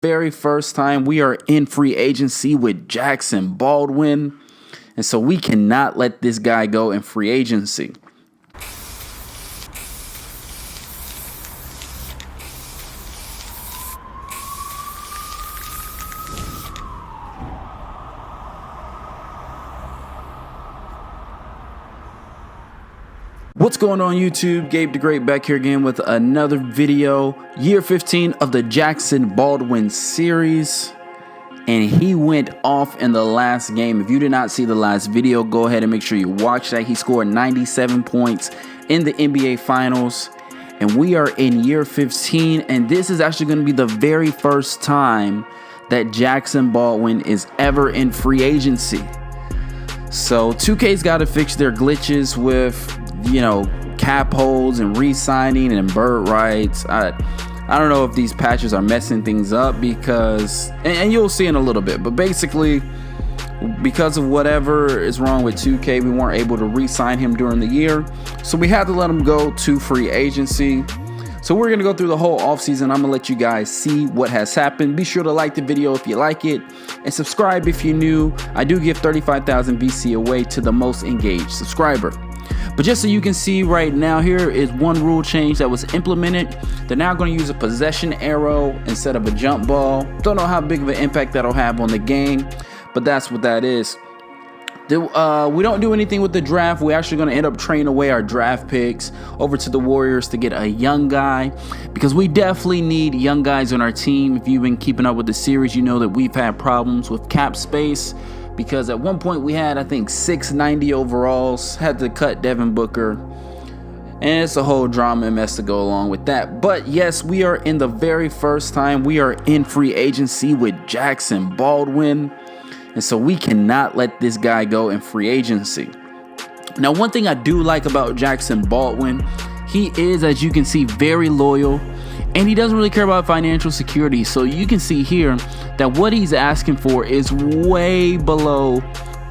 very first time we are in free agency with Jackson Baldwin. And so we cannot let this guy go in free agency. What's going on YouTube? Gabe the Great back here again with another video. Year 15 of the Jackson Baldwin series. And he went off in the last game. If you did not see the last video, go ahead and make sure you watch that. He scored 97 points in the NBA Finals. And we are in year 15. And this is actually going to be the very first time that Jackson Baldwin is ever in free agency. So 2K's got to fix their glitches with, cap holds and re-signing and bird rights. I don't know if these patches are messing things up because, and you'll see in a little bit, but basically because of whatever is wrong with 2K, we weren't able to re-sign him during the year. So we had to let him go to free agency. So we're going to go through the whole offseason. I'm going to let you guys see what has happened. Be sure to like the video if you like it and subscribe if you're new. I do give 35,000 VC away to the most engaged subscriber. But just so you can see right now, here is one rule change that was implemented. They're now going to use a possession arrow instead of a jump ball. Don't know how big of an impact that'll have on the game, but that's what that is. We don't do anything with the draft. We're actually going to end up trading away our draft picks over to the Warriors to get a young guy, because we definitely need young guys on our team. If you've been keeping up with the series, you know that we've had problems with cap space, because at one point we had, I think, 690 overalls, had to cut Devin Booker, and it's a whole drama and mess to go along with that. But yes, we are in the very first time we are in free agency with Jackson Baldwin. And so we cannot let this guy go in free agency. Now, one thing I do like about Jackson Baldwin, he is, as you can see, very loyal, and he doesn't really care about financial security. So you can see here that what he's asking for is way below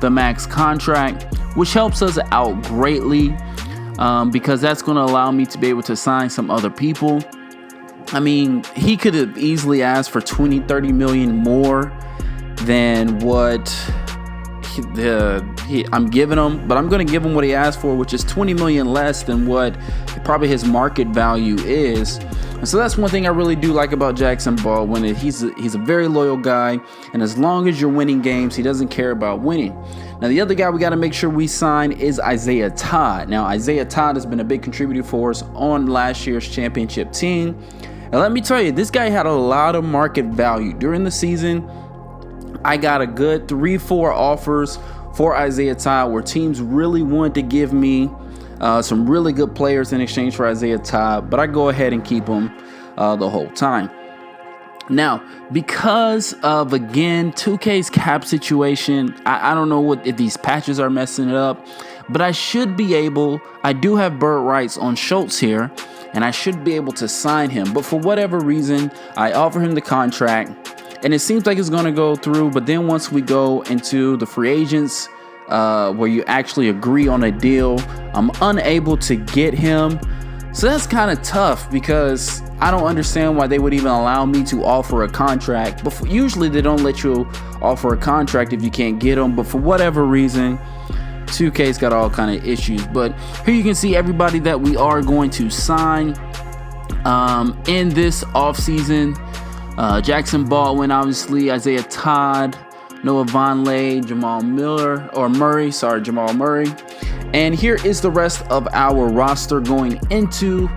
the max contract, which helps us out greatly because that's going to allow me to be able to sign some other people. I mean, he could have easily asked for 20-30 million more than what I'm giving him, but I'm going to give him what he asked for, which is 20 million less than what probably his market value is. And so that's one thing I really do like about Jackson Baldwin. He's a very loyal guy, and as long as you're winning games, he doesn't care about winning. Now, the other guy we got to make sure we sign is Isaiah Todd. Now, Isaiah Todd has been a big contributor for us on last year's championship team. And let me tell you, this guy had a lot of market value during the season. I got a good 3-4 offers for Isaiah Todd where teams really wanted to give me some really good players in exchange for Isaiah Todd, but I go ahead and keep him the whole time. Now, because of, again, 2K's cap situation, I don't know if these patches are messing it up, but I should be able, I do have bird rights on Schultz here, and I should be able to sign him. But for whatever reason, I offer him the contract, and it seems like it's going to go through. But then once we go into the free agents, where you actually agree on a deal, I'm unable to get him. So that's kind of tough, because I don't understand why they would even allow me to offer a contract. But usually they don't let you offer a contract if you can't get them. But for whatever reason, 2K's got all kind of issues. But here you can see everybody that we are going to sign in this offseason. Jackson Baldwin, obviously, Isaiah Todd, Noah Vonleh, Jamal Murray. And here is the rest of our roster going into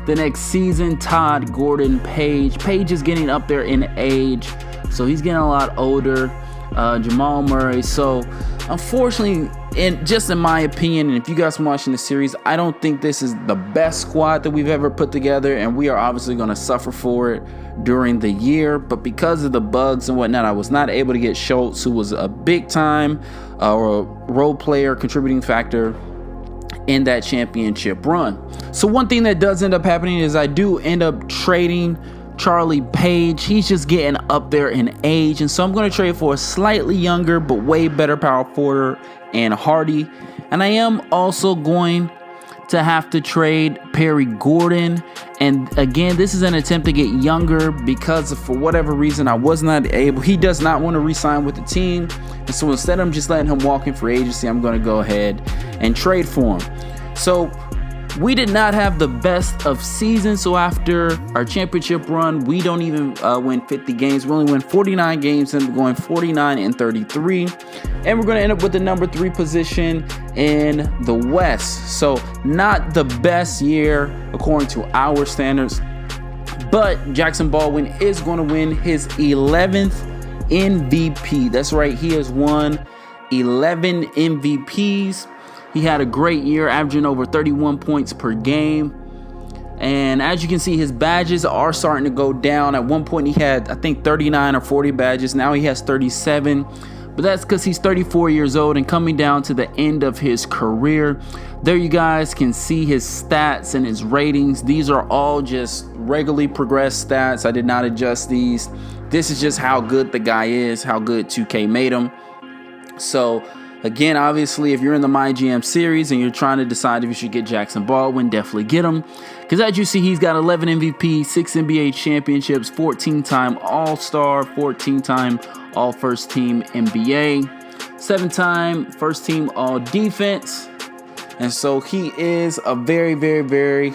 the next season. Todd, Gordon, Page. Page is getting up there in age, so he's getting a lot older. Jamal Murray. So, unfortunately, in my opinion, and if you guys are watching the series, I don't think this is the best squad that we've ever put together, and we are obviously going to suffer for it during the year. But because of the bugs and whatnot, I was not able to get Schultz, who was a big time role player, contributing factor in that championship run. So one thing that does end up happening is I do end up trading Charlie Page. He's just getting up there in age, and so I'm going to trade for a slightly younger but way better power forward and Hardy. And I am also going to have to trade Perry Gordon. And again, this is an attempt to get younger because for whatever reason, I was not able. He does not want to re-sign with the team. And so instead of just letting him walk in free agency, I'm going to go ahead and trade for him. So we did not have the best of seasons. So after our championship run, we don't even win 50 games. We only win 49 games and we're going 49-33. And we're going to end up with the number 3 position in the West. So not the best year according to our standards. But Jackson Baldwin is going to win his 11th MVP. That's right. He has won 11 MVPs. He had a great year, averaging over 31 points per game. And as you can see, his badges are starting to go down. At one point, he had, I think, 39 or 40 badges. Now he has 37. But that's because he's 34 years old and coming down to the end of his career. There you guys can see his stats and his ratings. These are all just regularly progressed stats. I did not adjust these. This is just how good the guy is, how good 2K made him. So again, obviously, if you're in the mygm series and you're trying to decide if you should get Jackson Baldwin, definitely get him. Because as you see, he's got 11 MVP, 6 NBA championships, 14-time All-Star, 14-time All-First Team NBA, 7-time First Team All-Defense. And so he is a very, very, very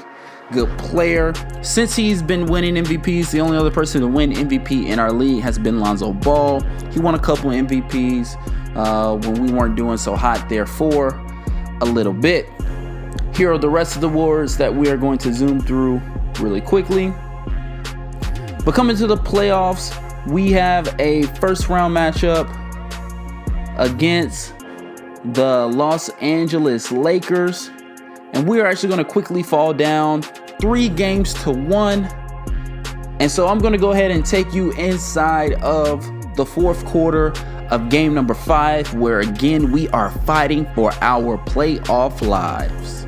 good player. Since he's been winning MVPs, the only other person to win MVP in our league has been Lonzo Ball. He won a couple of MVPs when we weren't doing so hot there for a little bit. Here are the rest of the awards that we are going to zoom through really quickly. But coming to the playoffs, we have a first round matchup against the Los Angeles Lakers. And we are actually going to quickly fall down 3-1. And so I'm going to go ahead and take you inside of the fourth quarter of game number 5, where again we are fighting for our playoff lives.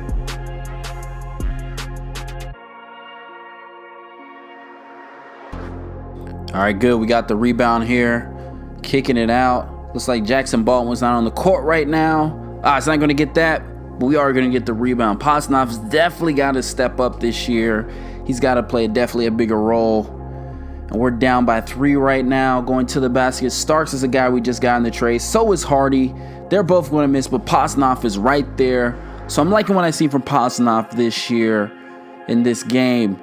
All right, good. We got the rebound here, kicking it out. Looks like Jackson Baldwin's not on the court right now. It's not going to get that, but we are going to get the rebound. Posnov's definitely got to step up this year. He's got to play definitely a bigger role. And we're down by 3 right now, going to the basket. Starks is a guy we just got in the trade. So is Hardy. They're both going to miss, but Posnov is right there. So I'm liking what I see from Posnov this year in this game.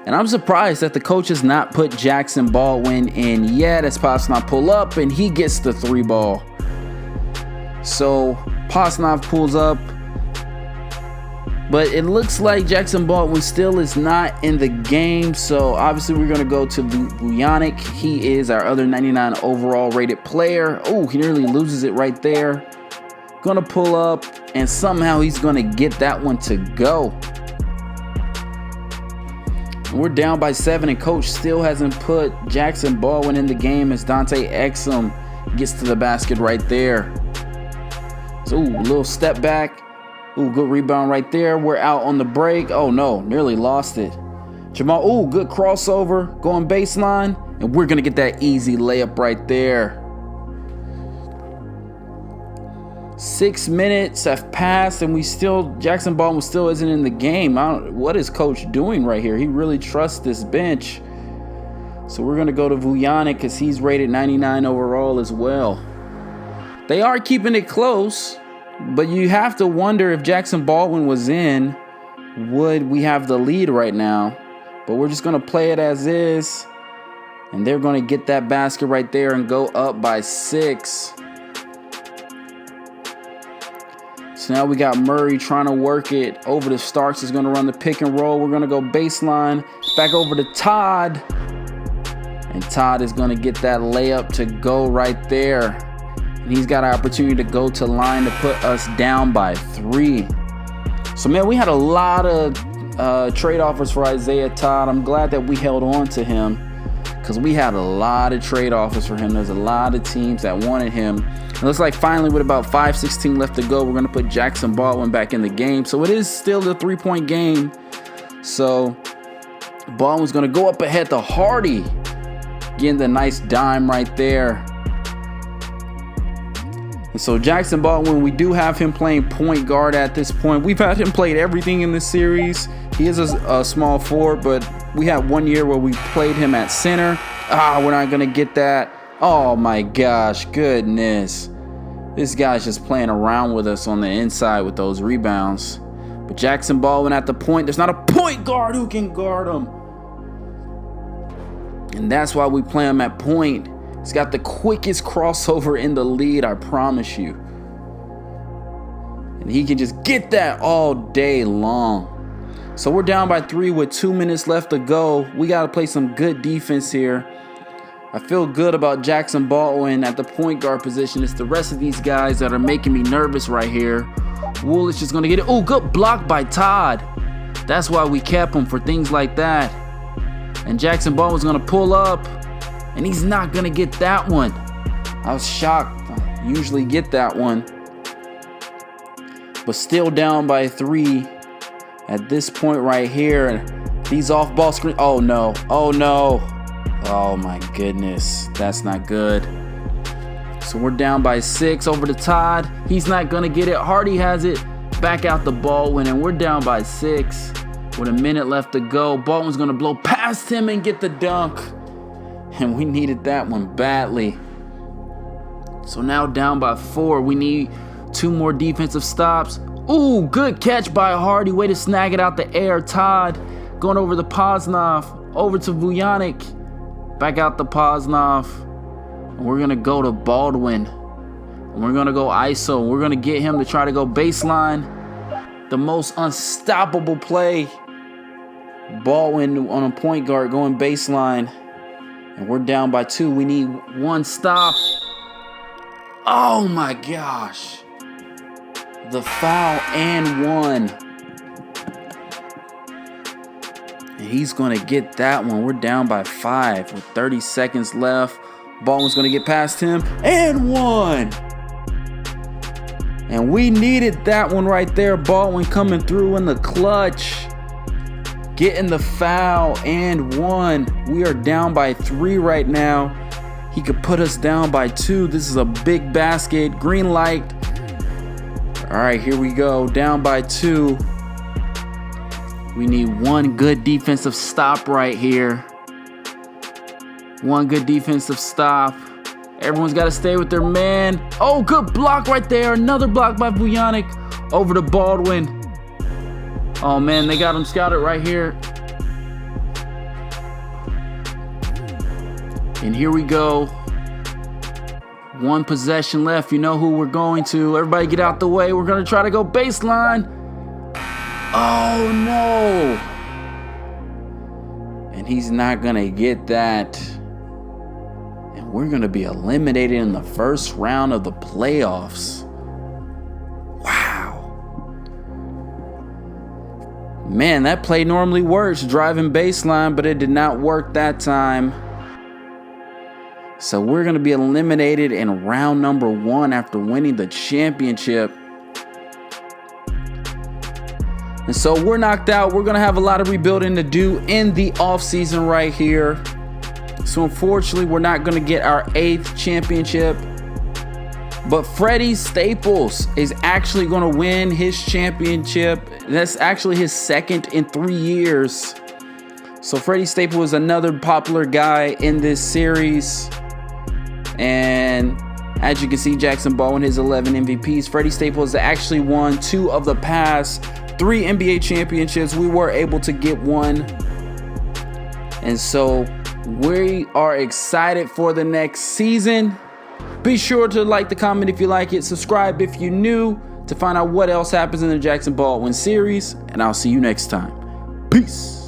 And I'm surprised that the coach has not put Jackson Baldwin in yet, as Posnov pull up and he gets the 3 ball. So Posnov pulls up. But it looks like Jackson Baldwin still is not in the game. So obviously we're going to go to Vujanik. He is our other 99 overall rated player. Oh, he nearly loses it right there. Going to pull up and somehow he's going to get that one to go. And we're down by 7 and coach still hasn't put Jackson Baldwin in the game as Dante Exum gets to the basket right there. So a little step back. Ooh, good rebound right there. We're out on the break. Oh no, nearly lost it. Jamal, ooh, good crossover, going baseline, and we're gonna get that easy layup right there. 6 minutes have passed, and Jackson Baldwin still isn't in the game. What is coach doing right here? He really trusts this bench. So we're gonna go to Vujanik because he's rated 99 overall as well. They are keeping it close. But you have to wonder if Jackson Baldwin was in, would we have the lead right now? But we're just going to play it as is. And they're going to get that basket right there and go up by 6. So now we got Murray trying to work it over to Starks. Is going to run the pick and roll. We're going to go baseline. Back over to Todd. And Todd is going to get that layup to go right there. And he's got an opportunity to go to line to put us down by 3. So, man, we had a lot of trade offers for Isaiah Todd. I'm glad that we held on to him because we had a lot of trade offers for him. There's a lot of teams that wanted him. It looks like finally with about 5:16 left to go, we're going to put Jackson Baldwin back in the game. So it is still the 3-point game. So Baldwin's going to go up ahead to Hardy. Getting the nice dime right there. And so Jackson Baldwin, we do have him playing point guard at this point. We've had him play everything in this series. He is a small forward, but we had 1 year where we played him at center. We're not going to get that. Oh my gosh, goodness. This guy's just playing around with us on the inside with those rebounds. But Jackson Baldwin at the point. There's not a point guard who can guard him. And that's why we play him at point. He's got the quickest crossover in the lead, I promise you. And he can just get that all day long. So we're down by 3 with 2 minutes left to go. We got to play some good defense here. I feel good about Jackson Baldwin at the point guard position. It's the rest of these guys that are making me nervous right here. Wool's just going to get it. Oh, good block by Todd. That's why we kept him, for things like that. And Jackson Baldwin's going to pull up. And he's not going to get that one. I was shocked. I usually get that one. But still down by 3 at this point right here. These off-ball screens. Oh, no. Oh, no. Oh, my goodness. That's not good. So we're down by 6 over to Todd. He's not going to get it. Hardy has it. Back out the Baldwin. And we're down by 6 with a minute left to go. Baldwin's going to blow past him and get the dunk. And we needed that one badly. So now down by 4. We need 2 more defensive stops. Ooh, good catch by Hardy. Way to snag it out the air. Todd going over the Poznov. Over to Vujanik. Back out the Poznov. And we're going to go to Baldwin. And we're going to go ISO. We're going to get him to try to go baseline. The most unstoppable play. Baldwin on a point guard going baseline. And we're down by 2. We need 1 stop. Oh my gosh. The foul and 1. And he's going to get that one. We're down by 5 with 30 seconds left. Baldwin's going to get past him. And 1. And we needed that one right there. Baldwin coming through in the clutch. Getting the foul and 1. We are down by 3 right now. He could put us down by 2. This is a big basket. Green light. All right, here we go. Down by 2. We need 1 good defensive stop right here. 1 good defensive stop. Everyone's got to stay with their man. Oh, good block right there. Another block by Vujanik. Over to Baldwin. Oh man, they got him scouted right here. And here we go. 1 possession left. You know who we're going to. Everybody get out the way. We're going to try to go baseline. Oh no. And he's not going to get that. And we're going to be eliminated in the first round of the playoffs. Man, that play normally works, driving baseline, but it did not work that time. So we're going to be eliminated in round number 1 after winning the championship. And so we're knocked out. We're going to have a lot of rebuilding to do in the offseason right here. So unfortunately, we're not going to get our 8th championship. But Freddie Staples is actually going to win his championship. That's actually his 2nd in 3 years. So Freddie Staples is another popular guy in this series. And as you can see, Jackson Baldwin his 11 MVPs. Freddie Staples actually won 2 of the past 3 NBA championships. We were able to get 1. And so we are excited for the next season. Be sure to like the comment if you like it. Subscribe if you're new to find out what else happens in the Jackson Baldwin series. And I'll see you next time. Peace.